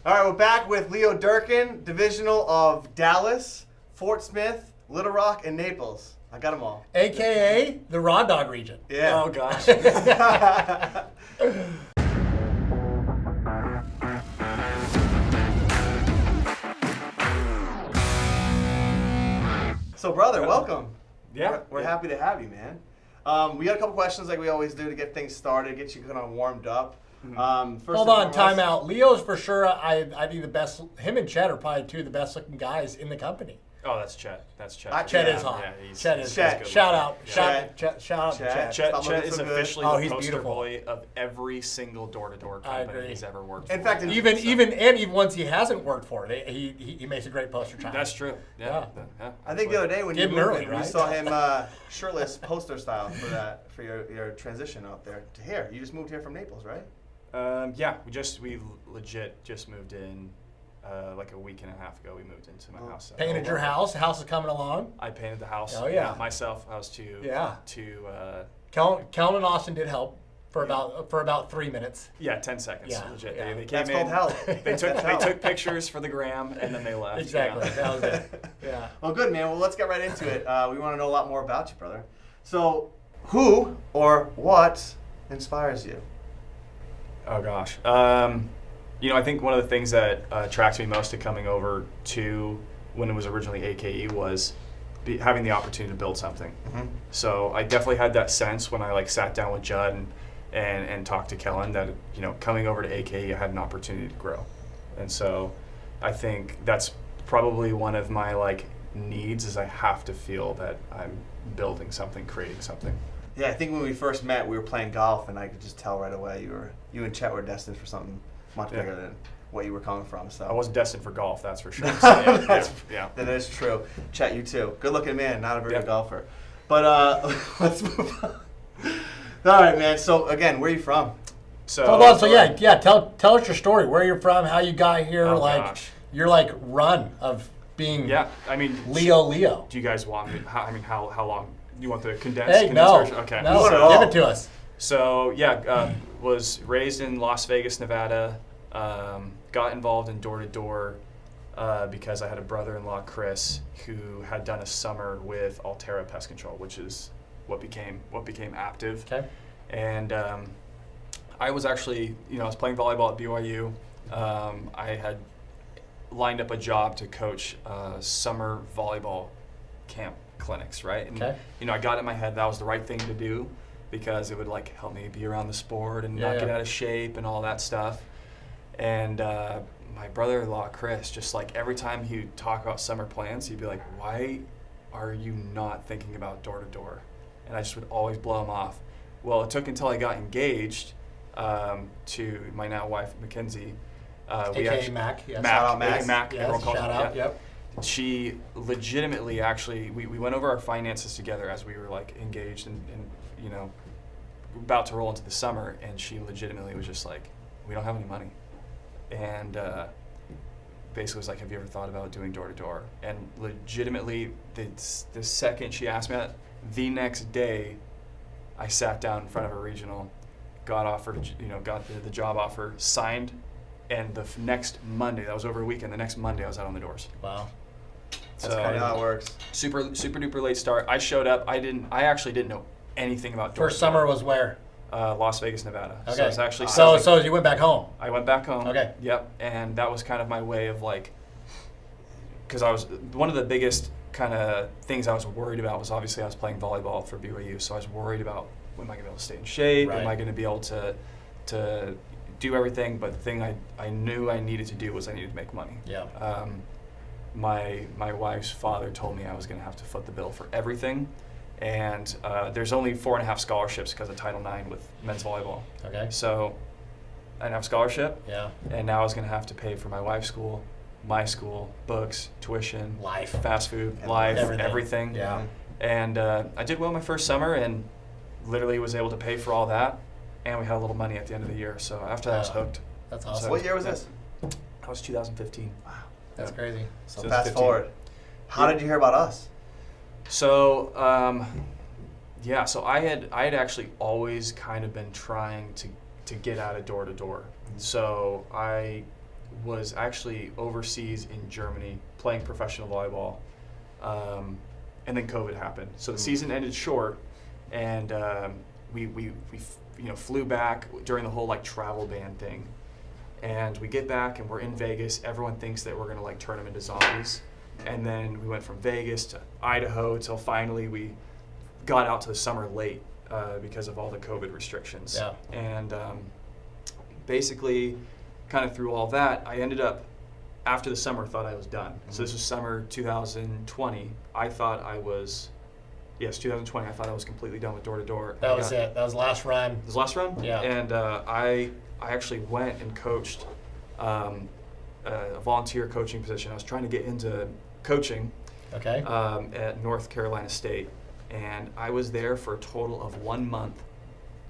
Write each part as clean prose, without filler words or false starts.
All right, we're back with Leo Durkin, divisional of Dallas, Fort Smith, Little Rock, and Naples. I got them all. AKA the Raw Dog region. Yeah. Oh, gosh. So, brother, welcome. Yeah. We're happy to have you, man. We got a couple questions like we always do to get things started, get you kind of warmed up. Hold on, time out. Leo's for sure, I think the best, him and Chet are probably two of the best looking guys in the company. Oh, that's Chet. That's Chet. Chet Yeah. is hot. Yeah, Chet is Chet. good. Shout out. Chet. Shout out to Chet. Chet Stop looking is so good. officially Oh, the he's poster beautiful. boy of every single door-to-door I company agree. he's ever worked for. In fact, Even once he hasn't worked for it, he makes a great poster child. That's true. Yeah. I think the other day when you Give him moved early, in, we right? saw him shirtless poster style for your transition out there to here. You just moved here from Naples, right? Yeah, we legit just moved in like a week and a half ago. We moved into my house. Painted your house. The house is coming along. I painted the house. Oh, yeah. Myself. I was too. Yeah. To Kellen and Austin did help for about 3 minutes. 10 seconds. Yeah, Legit. yeah. They came That's in. called help. They took pictures for the gram and then they left. Exactly. Yeah. That was it. Yeah. Well, good, man. Well, let's get right into it. We want to know a lot more about you, brother. So, who or what inspires you? Oh gosh. I think one of the things that attracted me most to coming over to when it was originally AKE was having the opportunity to build something. Mm-hmm. So I definitely had that sense when I sat down with Judd and talked to Kellen that coming over to AKE I had an opportunity to grow, and so I think that's probably one of my needs is I have to feel that I'm building something, creating something. Yeah, I think when we first met, we were playing golf, and I could just tell right away you and Chet were destined for something much bigger than what you were coming from. So I wasn't destined for golf, that's for sure. So, yeah. That is true. Chet, you too. Good looking man, not a very good golfer. But let's move on. All right, man. So again, where are you from? So Hold on. So yeah. Tell us your story. Where you're from. How you got here. Oh, gosh. Your run of being. Yeah. I mean, Leo. Do you guys want me? How long? You want the condensed? Hey, no. version? Okay. No. Not at all. Give it to us. So was raised in Las Vegas, Nevada. Got involved in door-to-door because I had a brother-in-law, Chris, who had done a summer with Altera Pest Control, which is what became Active. Okay. And I was actually, I was playing volleyball at BYU. I had lined up a job to coach summer volleyball camp clinics, right? And, Okay. I got in my head that was the right thing to do because it would help me be around the sport and not get out of shape and all that stuff. And my brother-in-law, Chris, just every time he would talk about summer plans, he'd be like, why are you not thinking about door-to-door? And I just would always blow him off. Well, it took until I got engaged to my now wife, Mackenzie. AKA Mac. Yes. Shout out Mac. Mac. Yes, Everyone calls shout her out. that. Yep. She legitimately we went over our finances together as we were engaged and about to roll into the summer, and she legitimately was just we don't have any money. And basically was have you ever thought about doing door-to-door? And legitimately, the second she asked me that, the next day, I sat down in front of a regional, got offered, got the job offer, signed, and the next Monday, that was over a weekend, the next Monday I was out on the doors. Wow. That's kind of how it works. Super duper late start. I showed up, I actually didn't know anything about door-to-door. First summer was where? Las Vegas, Nevada. Okay. So it's actually so you went back home. I went back home. Okay. Yep. And that was kind of my way of because I was one of the biggest kind of things I was worried about was obviously I was playing volleyball for BYU, so I was worried about am I going to be able to stay in shape? Right. Am I going to be able to do everything? But the thing I knew I needed to do was I needed to make money. Yeah. My wife's father told me I was going to have to foot the bill for everything. And there's only 4.5 scholarships because of Title IX with men's volleyball. Okay. So I didn't have a scholarship. Yeah. And now I was going to have to pay for my wife's school, my school, books, tuition, Life. fast food, And life, everything. everything. Yeah. And I did well my first summer and literally was able to pay for all that. And we had a little money at the end of the year. So after that, I was hooked. That's So- awesome. What year was this? That was 2015. Wow. That's crazy. So So fast 15. forward. How did you hear about us? So, so I had actually always kind of been trying to get out of door to door. So I was actually overseas in Germany playing professional volleyball, and then COVID happened. So the season ended short, and we flew back during the whole like travel ban thing, and we get back and we're in Vegas. Everyone thinks that we're gonna like turn them into zombies, and then we went from Vegas to Idaho till finally we got out to the summer late because of all the COVID restrictions. Yeah. And basically, kind of through all that, I ended up, after the summer, thought I was done. So this was summer 2020. I thought I was, 2020. I thought I was completely done with door to door. That was it. That was the last run. This last run? Yeah. And I actually went and coached a volunteer coaching position. I was trying to get into coaching Okay. at North Carolina State. And I was there for a total of 1 month.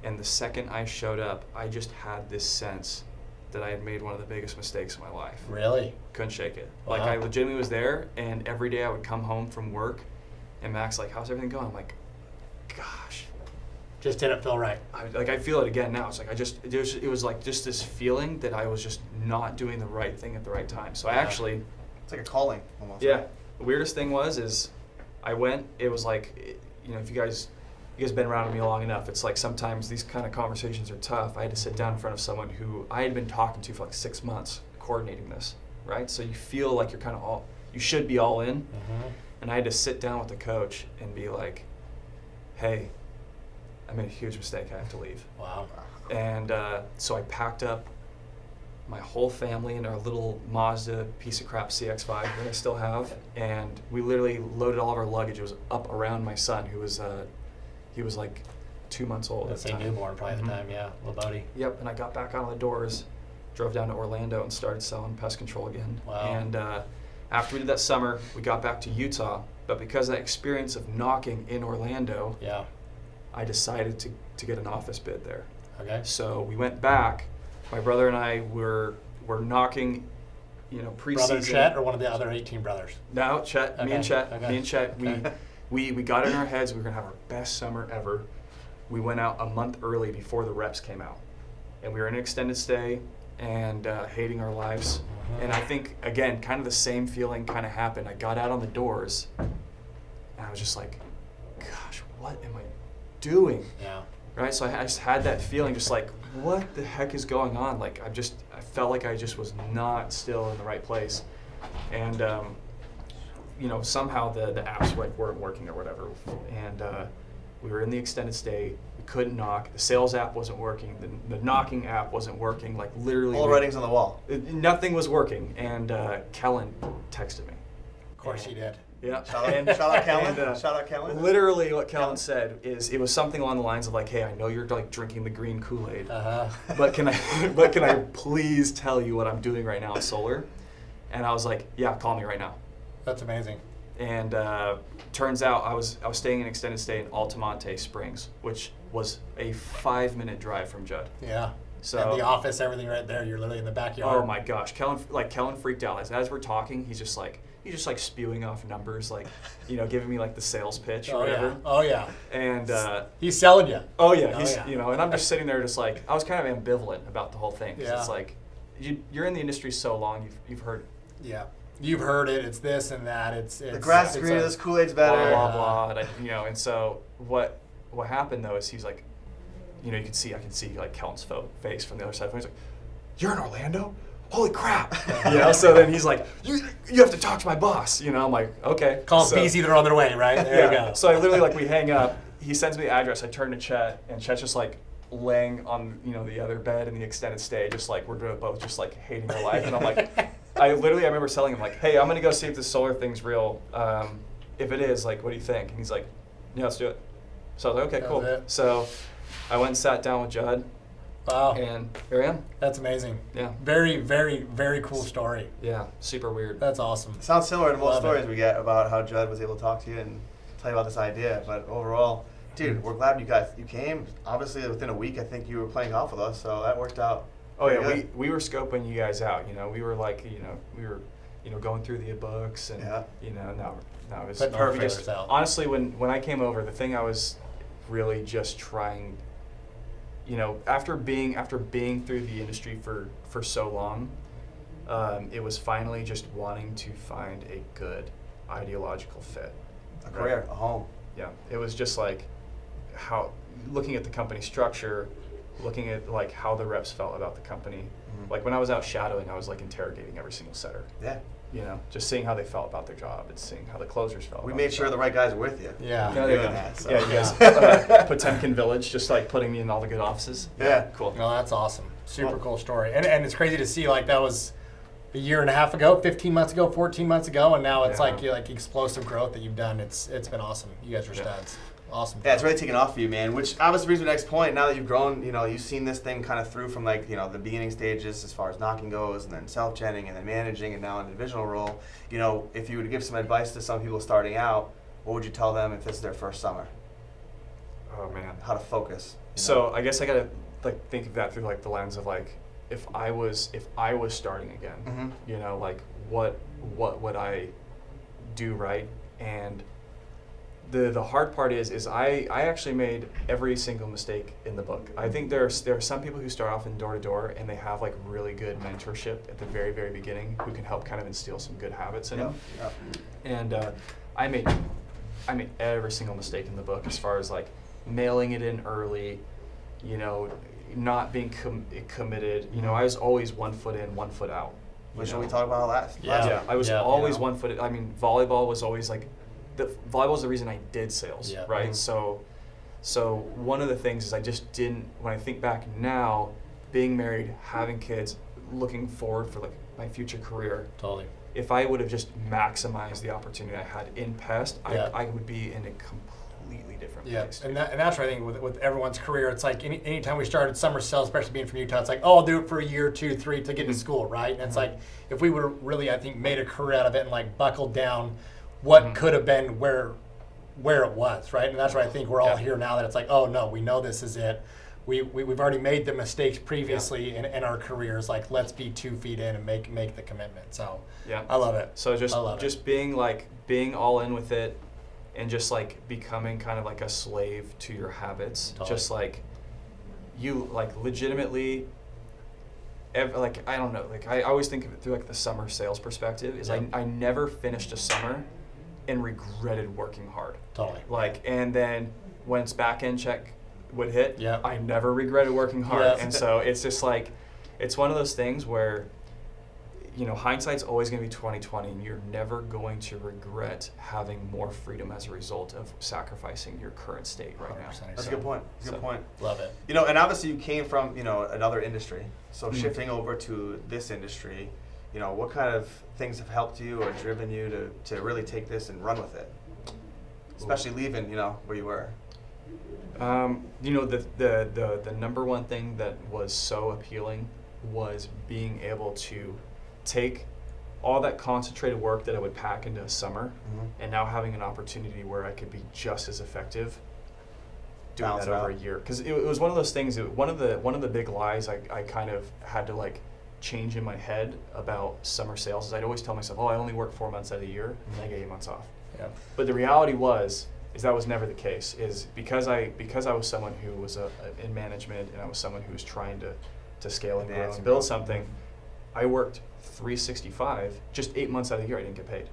And the second I showed up, I just had this sense that I had made one of the biggest mistakes of my life. Really? Couldn't shake it. Wow. Like, I legitimately was there, and every day I would come home from work, and Mac's like, how's everything going? I'm like, gosh. Just didn't feel right. I feel it again now. It's like it was like just this feeling that I was just not doing the right thing at the right time. So I actually... It's like a calling almost. Yeah. The weirdest thing is I went, it was like, if you guys been around with me long enough, it's like sometimes these kind of conversations are tough. I had to sit down in front of someone who I had been talking to for like 6 months, coordinating this, right? So you feel like you're kind of you should be all in. Mm-hmm. And I had to sit down with the coach and be like, hey, I made a huge mistake, I have to leave. Wow. And so I packed up my whole family in our little Mazda piece of crap CX-5 that I still have, and we literally loaded all of our luggage. It was up around my son, who was he was like 2 months old. Let's at say the time. newborn probably at the time, yeah. Little buddy. Yep, and I got back out on the doors, drove down to Orlando and started selling pest control again. Wow. And after we did that summer, we got back to Utah, but because of that experience of knocking in Orlando, Yeah. I decided to get an office bid there. Okay. So we went back. My brother and I were knocking, preseason. Brother Chet or one of the other 18 brothers? No, Chet. Okay, Me and Chet. okay. Me and Chet. Okay. We got in our heads we were gonna have our best summer ever. We went out a month early before the reps came out, and we were in an extended stay and hating our lives. Mm-hmm. And I think again, kind of the same feeling kind of happened. I got out on the doors, and I was just like, "Gosh, what am I doing?" Yeah. Right, so I just had that feeling, just like, what the heck is going on? Like, I felt like I just was not still in the right place, and somehow the apps weren't working or whatever, and we were in the extended stay. We couldn't knock. The sales app wasn't working. The knocking app wasn't working. Like literally, All the writing's on the wall. nothing was working. And Kellen texted me. Of course she did. Yeah. Shout out Kellen. Shout out Kellen. Literally, what Kellen said is it was something along the lines of like, "Hey, I know you're like drinking the green Kool-Aid, Uh-huh. but can I please tell you what I'm doing right now in solar?" And I was like, "Yeah, call me right now." That's amazing. And turns out I was staying in extended stay in Altamonte Springs, which was a 5-minute drive from Judd. Yeah. So and the office, everything right there. You're literally in the backyard. oh my gosh, Kellen freaked out. As we're talking, he's just like spewing off numbers, like giving me like the sales pitch or Oh whatever. yeah. Oh yeah. And He's selling you. oh yeah, Oh, he's yeah. and I'm just sitting there just like I was kind of ambivalent about the whole thing. 'Cause Yeah. it's like you're in the industry so long, you've heard Yeah. You've heard it. It's this and that. It's The grass is greener, this Kool-Aid's blah better. blah blah. And and so what happened though is he's like, I can see like Kellen's face from the other side. He's like, "You're in Orlando? Holy crap!" So then he's like, "You have to talk to my boss." I'm like, "Okay." Call so, BZ, they're on their way, right? There you go. So I literally we hang up. He sends me the address. I turn to Chet, and Chet's just like laying on the other bed in the extended stay, just like we're both just like hating our life. And I'm like, I remember telling him like, "Hey, I'm gonna go see if this solar thing's real. If it is, like, what do you think?" And he's like, "Yeah, let's do it." So I was like, "Okay, That cool." was it. So I went and sat down with Judd, Wow. and here I am. That's amazing. Yeah. Very, very, very cool story. Yeah, super weird. That's awesome. Sounds similar to most Love stories it. we get about how Judd was able to talk to you and tell you about this idea. But overall, dude, we're glad you came. Obviously, within a week, I think you were playing golf with us, so that worked out. Oh yeah, pretty good. we were scoping you guys out. We were like, we were, going through the books and Yeah. no, it was But we perfect. just- honestly, when I came over, the thing I was really just trying, after being through the industry for so long, It was finally just wanting to find a good ideological fit. A career, a home. Yeah, it was just like how looking at the company structure, looking at like how the reps felt about the company. Like when I was out shadowing, I was like interrogating every single setter. Yeah. You know, just seeing how they felt about their job and seeing how the closers felt. We about made their sure job. the right guys were with you. Yeah. Yeah, Doing yeah. that, so. Yeah, you guys Potemkin Village, just like putting me in all the good offices. Yeah. Cool. No, that's awesome. Super Well- cool story. And it's crazy to see like that was a year and a half ago, 15 months ago, 14 months ago, and now it's Yeah. like explosive growth that you've done. It's been awesome. You guys are Yeah. studs. Awesome. Yeah, it's really taken off for you, man. Which obviously brings me to the next point. Now that you've grown, you've seen this thing kind of through from like, the beginning stages as far as knocking goes, and then self-genning, and then managing, and now in a divisional role. If you were to give some advice to some people starting out, what would you tell them if this is their first summer? Oh man. How to focus. So I guess I gotta like think of that through like the lens of like if I was starting again, Mhm. like what would I do right? And the hard part is I actually made every single mistake in the book. I think there are some people who start off in door to door and they have like really good mentorship at the very very beginning who can help kind of instill some good habits in them. Yep. And I made every single mistake in the book as far as like mailing it in early, not being committed. I was always 1 foot in, 1 foot out. Which we talked about last. Yeah. Yeah, I was Yeah. always 1 foot. I mean, volleyball was always like, volleyball is the reason I did sales, Yeah. right? Mhm. So one of the things is I just didn't. When I think back now, being married, having kids, looking forward for like my future career. Totally. If I would have just maximized the opportunity I had in pest, Yeah. I would be in a completely different Yeah, place. and that's what I think with everyone's career. It's like anytime we started summer sales, especially being from Utah, it's like, oh, I'll do it for a year, 2, 3 to get to school, right? And it's like, if we would have really, I think, made a career out of it and like buckled down what could have been where it was, right? And that's why I think we're all here now that it's like, oh no, we know this is it. We've already made the mistakes previously in our careers. Like, let's be 2 feet in and make the commitment. So Yeah. I love it. So I love just being all in with it, and just like becoming kind of like a slave to your habits. Totally. Just like you like legitimately. Like I don't know. Like I always think of it through like the summer sales perspective. Is Yeah. I never finished a summer and regretted working hard. Totally. Like, and then when its back end check would hit, Yeah. I never regretted working hard. Yeah. And so it's just like, it's one of those things where, hindsight's always going to be 20/20, and you're never going to regret having more freedom as a result of sacrificing your current state right now. 100%. That's a good point. That's a good point. Love it. And obviously you came from, another industry. So Mhm. shifting over to this industry, what kind of things have helped you or driven you to really take this and run with it? Especially leaving, where you were. The number one thing that was so appealing was being able to take all that concentrated work that I would pack into a summer, and now having an opportunity where I could be just as effective doing Balance that it over a out. year. Because it was one of those things. One of the big lies I kind of had to like change in my head about summer sales is I'd always tell myself, I only work 4 months out of the year, and I get 8 months off. Yeah. But the reality is that was never the case. Is because I was someone who was in management, and I was someone who was trying to scale and grow Advance and and build grow. something. I worked 365, just 8 months out of the year I didn't get paid.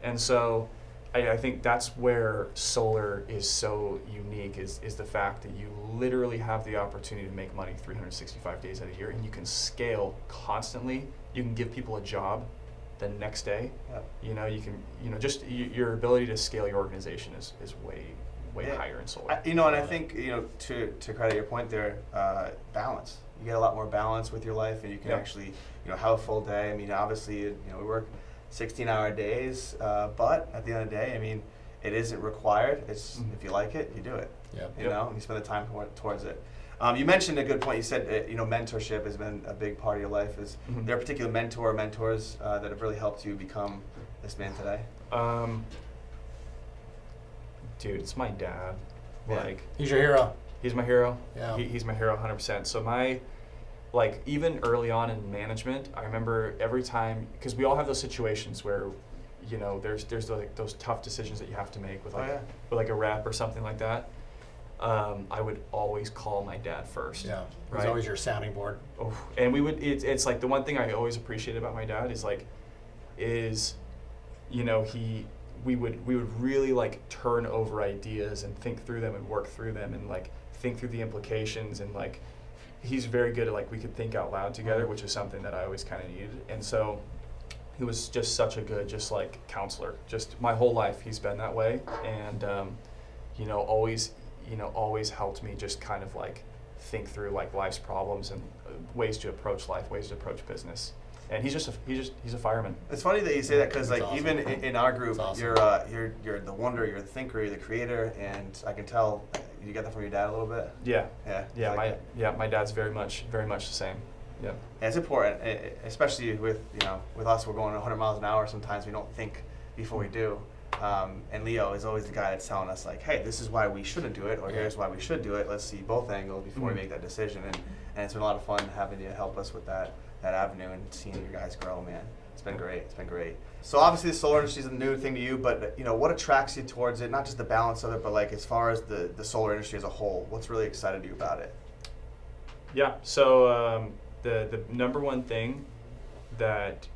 And so I think that's where solar is so unique is the fact that you literally have the opportunity to make money 365 days out of the year, and you can scale constantly. You can give people a job the next day. Yep. You can, just your ability to scale your organization is way Yeah. higher in solar. And I think, to credit your point there, balance. You get a lot more balance with your life, and you can Yep. actually, have a full day. I mean, obviously, we work 16-hour days, but at the end of the day, I mean, it isn't required. It's if you like it, you do it. Yeah. And you spend the time towards it. You mentioned a good point. You said, mentorship has been a big part of your life. Is Mhm. there a particular mentor or mentors that have really helped you become this man today? Dude, it's my dad. Yeah. Like, He's your hero. he's my hero. Yeah. He's my hero 100%. So even early on in management, I remember every time, because we all have those situations where, there's like those tough decisions that you have to make with Oh, yeah. with like a rep or something like that. I would always call my dad first. Yeah, it was right? always your sounding board. Oh, and we would. It's like the one thing I always appreciate about my dad you know, we would really like turn over ideas and think through them and work through them and like think through the implications, and like he's very good at like we could think out loud together, which is something that I always kind of needed. And so he was just such a good just like counselor. Just my whole life he's been that way, and always helped me just kind of like think through like life's problems and ways to approach life, ways to approach business. And he's a fireman. It's funny that you say that because like That's awesome. even in our group, That's awesome. you're the wonder, you're the thinker, you're the creator, and I can tell you get that from your dad a little bit. Yeah. Yeah. My dad's very much the same. Yeah. And it's important, especially with us. We're going 100 miles an hour. Sometimes we don't think before we do. And Leo is always the guy that's telling us like, hey, this is why we shouldn't do it, or here's why we should do it. Let's see both angles before we make that decision. And it's been a lot of fun having you help us with that avenue and seeing you guys grow, man. It's been great. It's been great. So obviously the solar industry is a new thing to you, but what attracts you towards it? Not just the balance of it, but like as far as the solar industry as a whole, what's really excited you about it? Yeah. So the number one thing that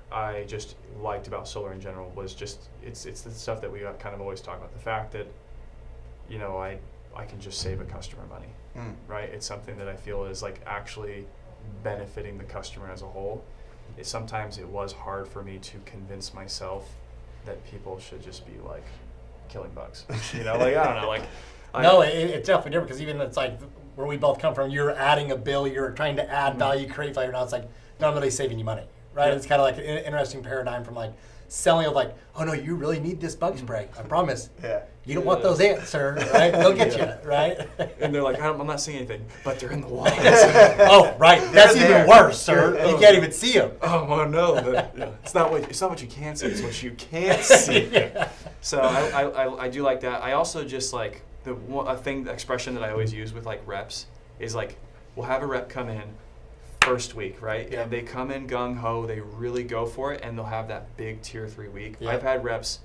I just liked about solar in general was just it's the stuff that we kind of always talk about. The fact that I can just save a customer money, right? It's something that I feel is like actually benefiting the customer as a whole. Sometimes it was hard for me to convince myself that people should just be like killing bugs. Like I don't know, like. No, it's definitely different because even it's like where we both come from. You're adding a bill. You're trying to add value, create value. Now it's like no, I'm really saving you money, right? Yeah. It's kind of like an interesting paradigm from like selling of like, oh no, you really need this bug spray. I promise. Yeah. You don't want those ants, sir. Right? They'll get you, right? And they're like, I'm not seeing anything, but they're in the walls. Oh, right. That's there. even worse, sir. You can't even see them. Oh no, it's not what you can see. It's what you can't see. Yeah. So I do like that. I also just like the expression that I always use with like reps is like we'll have a rep come in first week, right? Yeah. And they come in gung ho, they really go for it, and they'll have that big tier 3 week. Yeah. I've had reps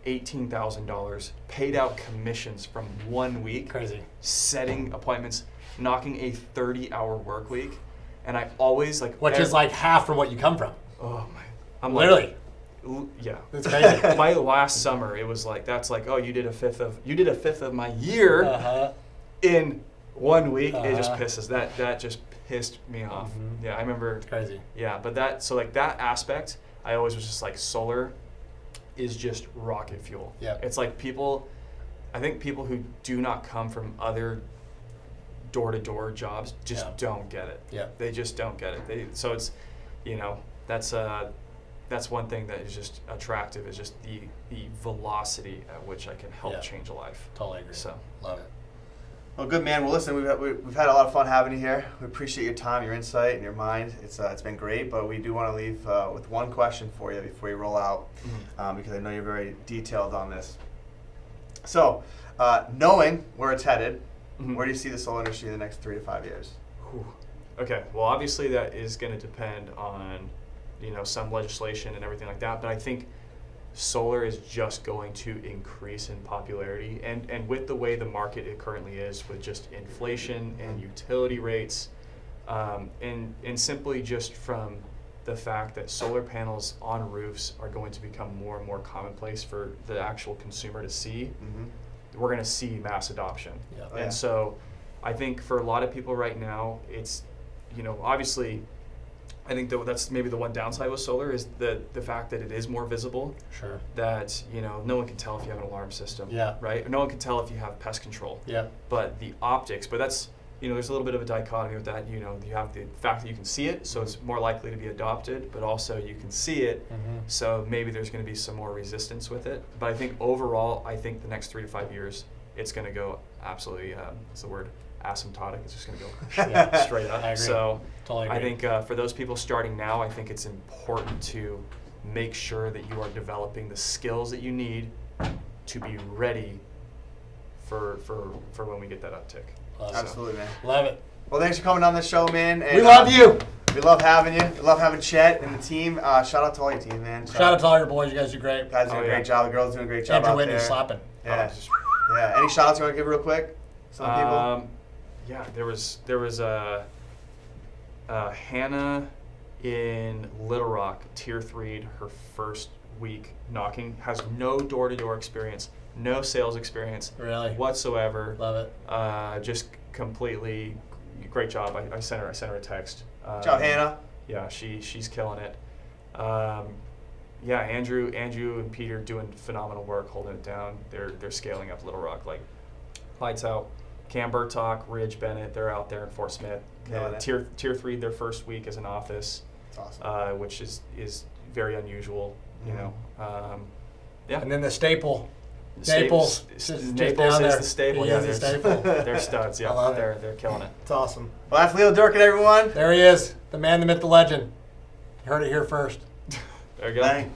$18,000 paid out commissions from 1 week. Crazy. Setting appointments, knocking a 30-hour work week, and I always like Which is like half from what you come from. oh my, I'm Literally. like, yeah. That's crazy. My last summer, it was like that's like, oh, you did a fifth of my year Uh-huh. in 1 week. It just Uh-huh. pisses that just pissed me off. Mhm. Yeah, I remember. It's crazy. Yeah, but that aspect, I always was just like solar is just rocket fuel. Yeah. It's like I think people who do not come from other door-to-door jobs just don't get it. Yeah. They just don't get it. So it's, that's one thing that is just attractive is just the velocity at which I can help change a life. Totally agree. So Love it. Well, good man. Well, listen, we've had a lot of fun having you here. We appreciate your time, your insight, and your mind. It's been great, but we do want to leave with one question for you before you roll out, because I know you're very detailed on this. So, knowing where it's headed, where do you see the solar industry in the next 3 to 5 years? Whew. Okay. Well, obviously that is going to depend on, some legislation and everything like that. But I think solar is just going to increase in popularity, and with the way the market it currently is, with just inflation and utility rates, and simply just from the fact that solar panels on roofs are going to become more and more commonplace for the actual consumer to see, we're going to see mass adoption. Yeah. Oh, yeah. And so I think for a lot of people right now, it's, obviously, I think that's maybe the one downside with solar is the fact that it is more visible. Sure. That, no one can tell if you have an alarm system. Yeah. Right? No one can tell if you have pest control. Yeah. But the optics, but that's, there's a little bit of a dichotomy with that. You have the fact that you can see it, so it's more likely to be adopted, but also you can see it, so maybe there's going to be some more resistance with it. But I think overall, the next 3 to 5 years, it's going to go absolutely, what's the word? Asymptotic. It's just going to go straight up. I agree. So Totally agree. I think for those people starting now, I think it's important to make sure that you are developing the skills that you need to be ready for when we get that uptick. Absolutely, man. Love it. Well, thanks for coming on this show, man. And, We love you. We love having you. We love having Chet and the team. Shout out to all your team, man. Shout out to all your boys. You guys do great. Guys doing a great job. The girls doing a great job Andrew out Whitney's there. slapping. Yeah. Yeah. Any shout outs you want to give real quick? some people? Yeah, there was Hannah in Little Rock, Tier 3'd her first week knocking, has no door-to-door experience, no sales experience Really? whatsoever. Love it. Just completely great job. I sent her a text. Good job, Hannah. Yeah, she's killing it. Yeah, Andrew and Peter doing phenomenal work holding it down. They're scaling up Little Rock like lights out. Cam Burtock, Ridge Bennett, they're out there in Fort Smith. Killing it. Tier 3 their first week as an office, That's awesome. which is very unusual. You Mhm. know, yeah. And then the staple. Naples. Naples Just is down there. the staple. He Yeah, is the they're, staple. they're studs. Yeah, I love it. they're killing it. It's awesome. Well, that's Leo Durkin, everyone. There he is, the man, the myth, the legend. You heard it here first. There you go. Bang.